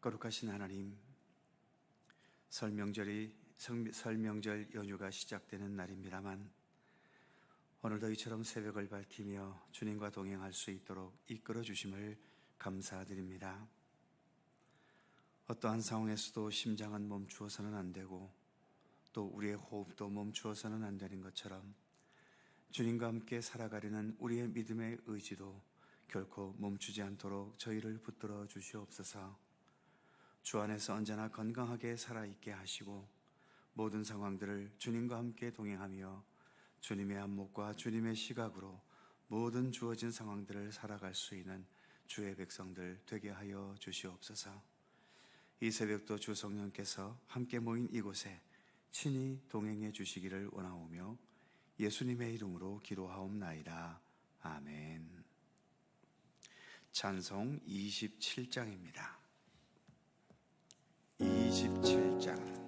거룩하신 하나님, 설명절 연휴가 시작되는 날입니다만 오늘도 이처럼 새벽을 밝히며 주님과 동행할 수 있도록 이끌어 주심을 감사드립니다. 어떠한 상황에서도 심장은 멈추어서는 안 되고 또 우리의 호흡도 멈추어서는 안 되는 것처럼 주님과 함께 살아가려는 우리의 믿음의 의지도 결코 멈추지 않도록 저희를 붙들어 주시옵소서. 주 안에서 언제나 건강하게 살아있게 하시고 모든 상황들을 주님과 함께 동행하며 주님의 안목과 주님의 시각으로 모든 주어진 상황들을 살아갈 수 있는 주의 백성들 되게 하여 주시옵소서. 이 새벽도 주 성령께서 함께 모인 이곳에 친히 동행해 주시기를 원하오며 예수님의 이름으로 기도하옵나이다. 아멘. 찬송 27장입니다. 27장.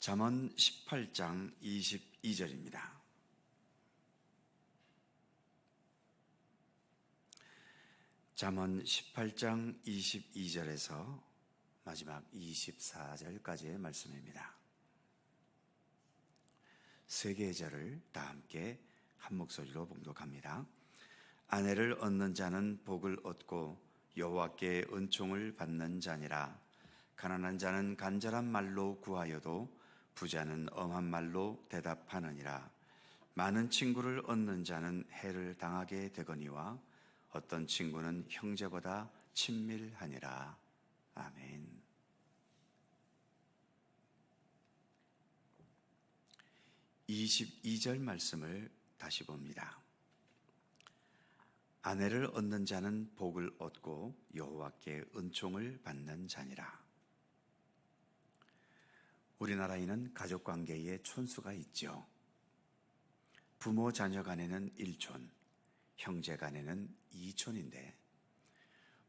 잠언 18장 22절입니다. 잠언 18장 22절에서 마지막 24절까지의 말씀입니다. 세 계절을 다 함께 한 목소리로 봉독합니다. 아내를 얻는 자는 복을 얻고 여호와께 은총을 받는 자니라. 가난한 자는 간절한 말로 구하여도 부자는 엄한 말로 대답하느니라. 많은 친구를 얻는 자는 해를 당하게 되거니와 어떤 친구는 형제보다 친밀하니라. 아멘. 22절 말씀을 다시 봅니다. 아내를 얻는 자는 복을 얻고 여호와께 은총을 받는 자니라. 우리나라에는 가족관계에 촌수가 있죠. 부모 자녀 간에는 1촌, 형제 간에는 2촌인데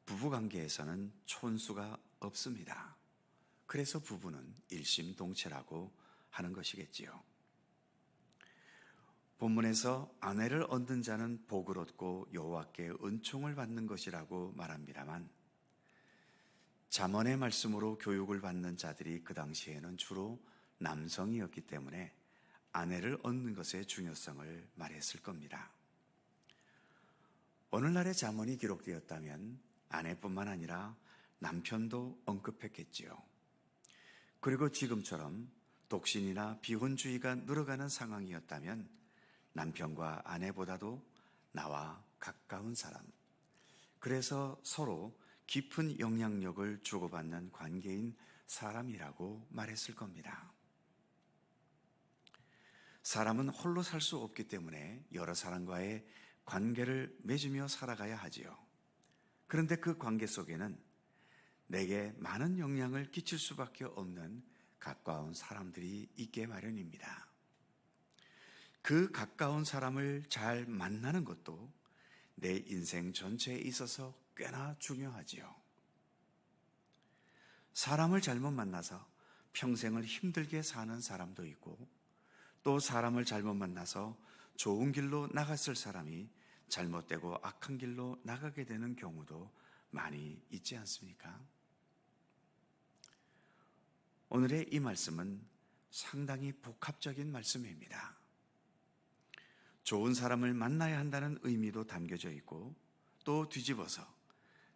부부관계에서는 촌수가 없습니다. 그래서 부부는 일심동체라고 하는 것이겠지요. 본문에서 아내를 얻는 자는 복을 얻고 여호와께 은총을 받는 것이라고 말합니다만 잠언의 말씀으로 교육을 받는 자들이 그 당시에는 주로 남성이었기 때문에 아내를 얻는 것의 중요성을 말했을 겁니다. 오늘날의 잠언이 기록되었다면 아내뿐만 아니라 남편도 언급했겠지요. 그리고 지금처럼 독신이나 비혼주의가 늘어가는 상황이었다면 남편과 아내보다도 나와 가까운 사람, 그래서 서로 깊은 영향력을 주고받는 관계인 사람이라고 말했을 겁니다. 사람은 홀로 살 수 없기 때문에 여러 사람과의 관계를 맺으며 살아가야 하지요. 그런데 그 관계 속에는 내게 많은 영향을 끼칠 수밖에 없는 가까운 사람들이 있게 마련입니다. 그 가까운 사람을 잘 만나는 것도 내 인생 전체에 있어서 꽤나 중요하지요. 사람을 잘못 만나서 평생을 힘들게 사는 사람도 있고 또 사람을 잘못 만나서 좋은 길로 나갔을 사람이 잘못되고 악한 길로 나가게 되는 경우도 많이 있지 않습니까? 오늘의 이 말씀은 상당히 복합적인 말씀입니다. 좋은 사람을 만나야 한다는 의미도 담겨져 있고 또 뒤집어서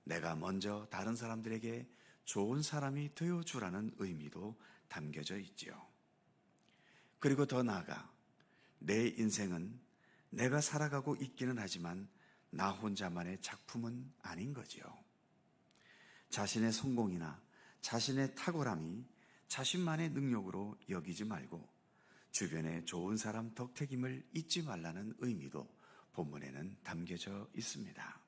내가 먼저 다른 사람들에게 좋은 사람이 되어주라는 의미도 담겨져 있지요. 그리고 더 나아가 내 인생은 내가 살아가고 있기는 하지만 나 혼자만의 작품은 아닌 거지요. 자신의 성공이나 자신의 탁월함이 자신만의 능력으로 여기지 말고 주변에 좋은 사람 덕택임을 잊지 말라는 의미도 본문에는 담겨져 있습니다.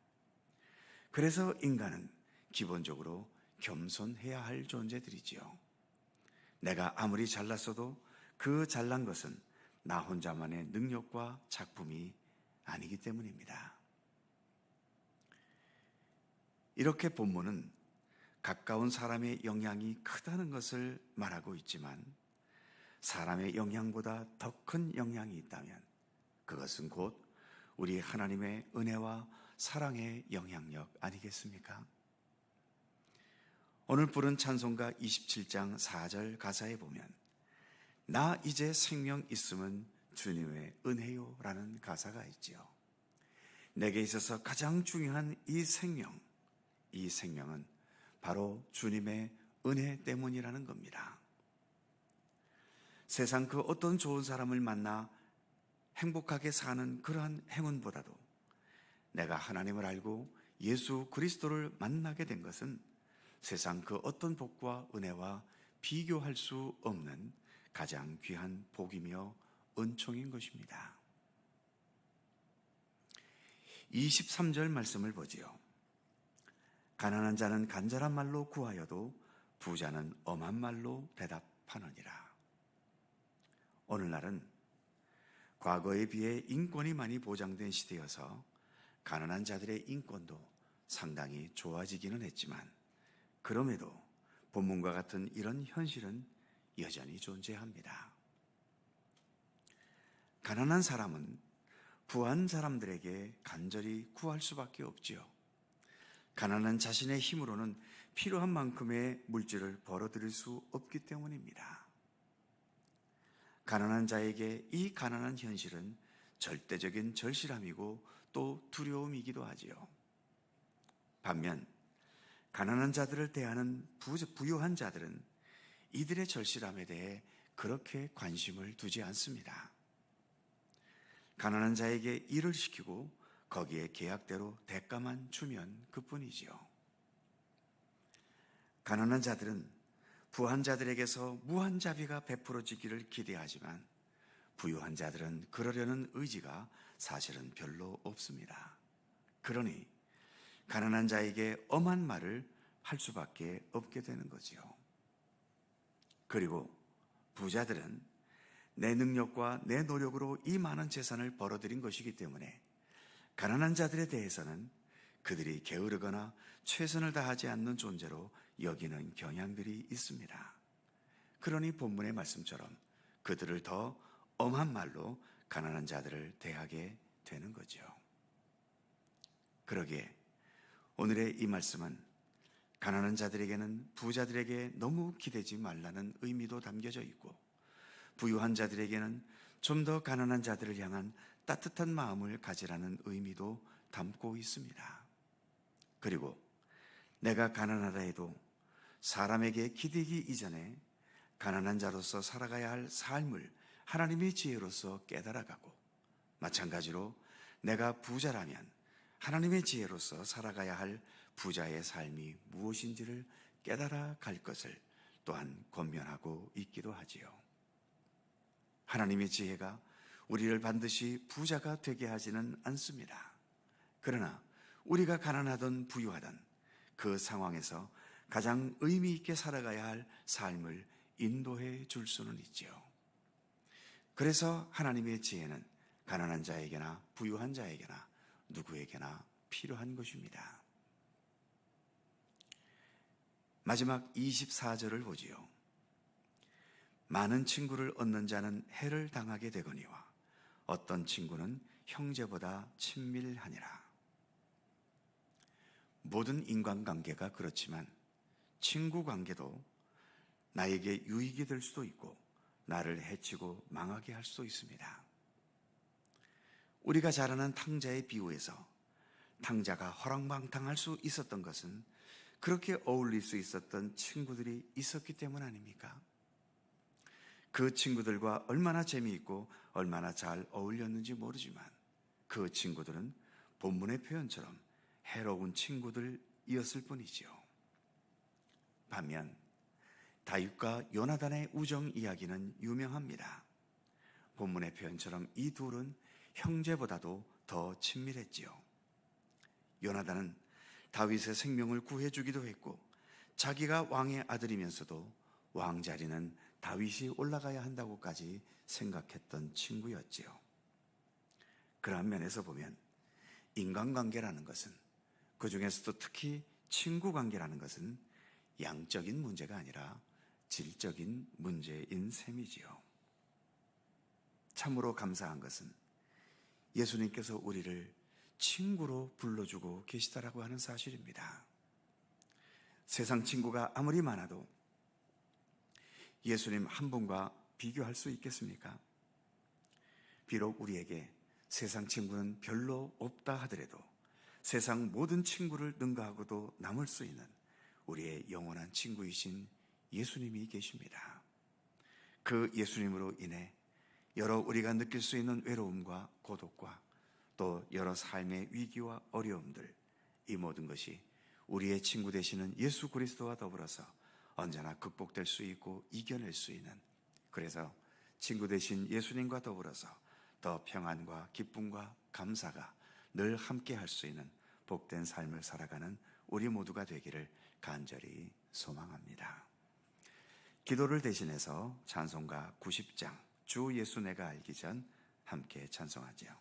그래서 인간은 기본적으로 겸손해야 할 존재들이지요. 내가 아무리 잘났어도 그 잘난 것은 나 혼자만의 능력과 작품이 아니기 때문입니다. 이렇게 본문은 가까운 사람의 영향이 크다는 것을 말하고 있지만 사람의 영향보다 더 큰 영향이 있다면 그것은 곧 우리 하나님의 은혜와 사랑의 영향력 아니겠습니까? 오늘 부른 찬송가 27장 4절 가사에 보면 나 이제 생명 있음은 주님의 은혜요 라는 가사가 있지요. 내게 있어서 가장 중요한 이 생명은 바로 주님의 은혜 때문이라는 겁니다. 세상 그 어떤 좋은 사람을 만나 행복하게 사는 그러한 행운보다도 내가 하나님을 알고 예수 그리스도를 만나게 된 것은 세상 그 어떤 복과 은혜와 비교할 수 없는 가장 귀한 복이며 은총인 것입니다. 23절 말씀을 보지요. 가난한 자는 간절한 말로 구하여도 부자는 엄한 말로 대답하느니라. 오늘날은 과거에 비해 인권이 많이 보장된 시대여서 가난한 자들의 인권도 상당히 좋아지기는 했지만 그럼에도 본문과 같은 이런 현실은 여전히 존재합니다. 가난한 사람은 부한 사람들에게 간절히 구할 수밖에 없지요. 가난한 자신의 힘으로는 필요한 만큼의 물질을 벌어들일 수 없기 때문입니다. 가난한 자에게 이 가난한 현실은 절대적인 절실함이고 또 두려움이기도 하지요. 반면 가난한 자들을 대하는 부유한 자들은 이들의 절실함에 대해 그렇게 관심을 두지 않습니다. 가난한 자에게 일을 시키고 거기에 계약대로 대가만 주면 그뿐이지요. 가난한 자들은 부한 자들에게서 무한 자비가 베풀어지기를 기대하지만 부유한 자들은 그러려는 의지가 사실은 별로 없습니다. 그러니 가난한 자에게 엄한 말을 할 수밖에 없게 되는 거지요. 그리고 부자들은 내 능력과 내 노력으로 이 많은 재산을 벌어들인 것이기 때문에 가난한 자들에 대해서는 그들이 게으르거나 최선을 다하지 않는 존재로 여기는 경향들이 있습니다. 그러니 본문의 말씀처럼 그들을 더 엄한 말로 가난한 자들을 대하게 되는 거죠. 그러기에 오늘의 이 말씀은 가난한 자들에게는 부자들에게 너무 기대지 말라는 의미도 담겨져 있고, 부유한 자들에게는 좀 더 가난한 자들을 향한 따뜻한 마음을 가지라는 의미도 담고 있습니다. 그리고 내가 가난하다 해도 사람에게 기대기 이전에 가난한 자로서 살아가야 할 삶을 하나님의 지혜로서 깨달아가고, 마찬가지로 내가 부자라면 하나님의 지혜로서 살아가야 할 부자의 삶이 무엇인지를 깨달아 갈 것을 또한 권면하고 있기도 하지요. 하나님의 지혜가 우리를 반드시 부자가 되게 하지는 않습니다. 그러나 우리가 가난하든 부유하든 그 상황에서 가장 의미 있게 살아가야 할 삶을 인도해 줄 수는 있지요. 그래서 하나님의 지혜는 가난한 자에게나 부유한 자에게나 누구에게나 필요한 것입니다. 마지막 24절을 보지요. 많은 친구를 얻는 자는 해를 당하게 되거니와 어떤 친구는 형제보다 친밀하니라. 모든 인간관계가 그렇지만 친구 관계도 나에게 유익이 될 수도 있고 나를 해치고 망하게 할 수도 있습니다. 우리가 잘 아는 탕자의 비유에서 탕자가 허랑방탕할 수 있었던 것은 그렇게 어울릴 수 있었던 친구들이 있었기 때문 아닙니까? 그 친구들과 얼마나 재미있고 얼마나 잘 어울렸는지 모르지만 그 친구들은 본문의 표현처럼 해로운 친구들이었을 뿐이지요. 반면 다윗과 요나단의 우정 이야기는 유명합니다. 본문의 표현처럼 이 둘은 형제보다도 더 친밀했지요. 요나단은 다윗의 생명을 구해주기도 했고 자기가 왕의 아들이면서도 왕 자리는 다윗이 올라가야 한다고까지 생각했던 친구였지요. 그러한 면에서 보면 인간관계라는 것은, 그 중에서도 특히 친구관계라는 것은 양적인 문제가 아니라 질적인 문제인 셈이지요. 참으로 감사한 것은 예수님께서 우리를 친구로 불러주고 계시다라고 하는 사실입니다. 세상 친구가 아무리 많아도 예수님 한 분과 비교할 수 있겠습니까? 비록 우리에게 세상 친구는 별로 없다 하더라도 세상 모든 친구를 능가하고도 남을 수 있는 우리의 영원한 친구이신 예수님이 계십니다. 그 예수님으로 인해 여러 우리가 느낄 수 있는 외로움과 고독과 또 여러 삶의 위기와 어려움들, 이 모든 것이 우리의 친구 되시는 예수 그리스도와 더불어서 언제나 극복될 수 있고 이겨낼 수 있는, 그래서 친구 되신 예수님과 더불어서 더 평안과 기쁨과 감사가 늘 함께 할 수 있는 복된 삶을 살아가는 우리 모두가 되기를 간절히 소망합니다. 기도를 대신해서 찬송가 90장 주 예수 내가 알기 전 함께 찬송하지요.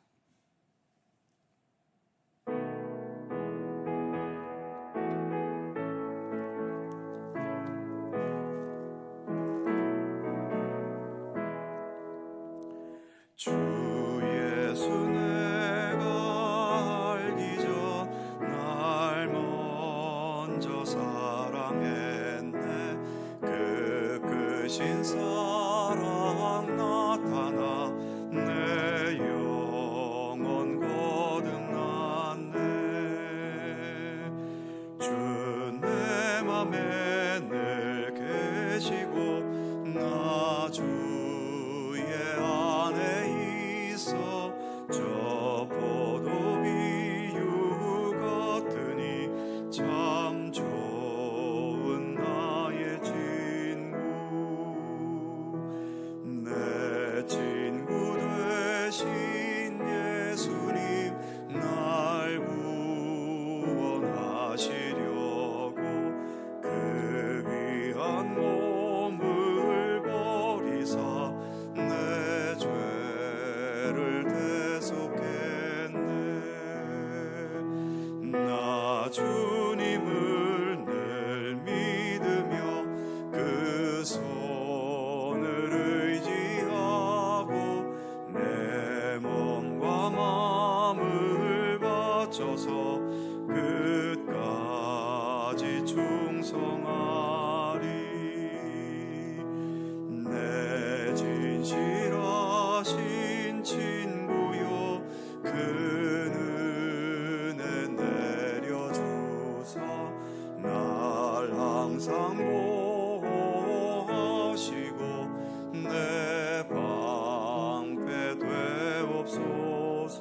주 예수 내가 알기 전 날 먼저 사랑했네. 그 크신 사랑 나타나 내 영혼 거듭났네. 주 내 맘에 늘 계시고 나 주 진실하신 친구여 그 은혜 내려주사 날 항상 보호하시고 내 방패 되옵소서.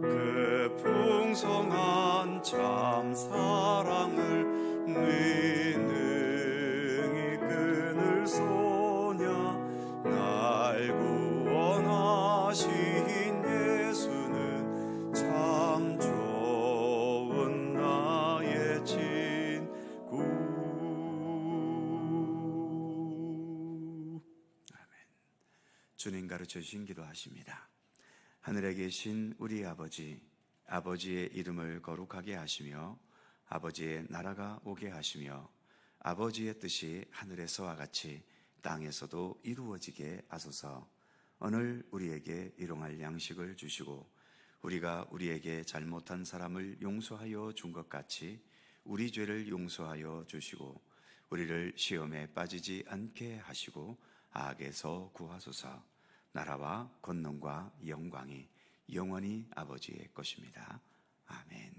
그 풍성한 참 사랑을 네 능히 끊을 소냐. 날 구원하신 예수는 참 좋은 나의 친구. 아멘. 주님 가르쳐 주신 기도하십니다. 하늘에 계신 우리 아버지, 아버지의 이름을 거룩하게 하시며 아버지의 나라가 오게 하시며 아버지의 뜻이 하늘에서와 같이 땅에서도 이루어지게 하소서. 오늘 우리에게 일용할 양식을 주시고 우리가 우리에게 잘못한 사람을 용서하여 준 것 같이 우리 죄를 용서하여 주시고 우리를 시험에 빠지지 않게 하시고 악에서 구하소서. 나라와 권능과 영광이 영원히 아버지의 것입니다. 아멘.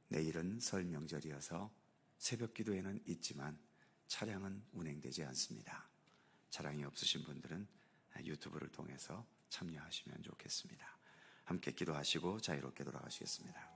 내일은 설 명절이어서 새벽 기도회는 있지만 차량은 운행되지 않습니다. 차량이 없으신 분들은 유튜브를 통해서 참여하시면 좋겠습니다. 함께 기도하시고 자유롭게 돌아가시겠습니다.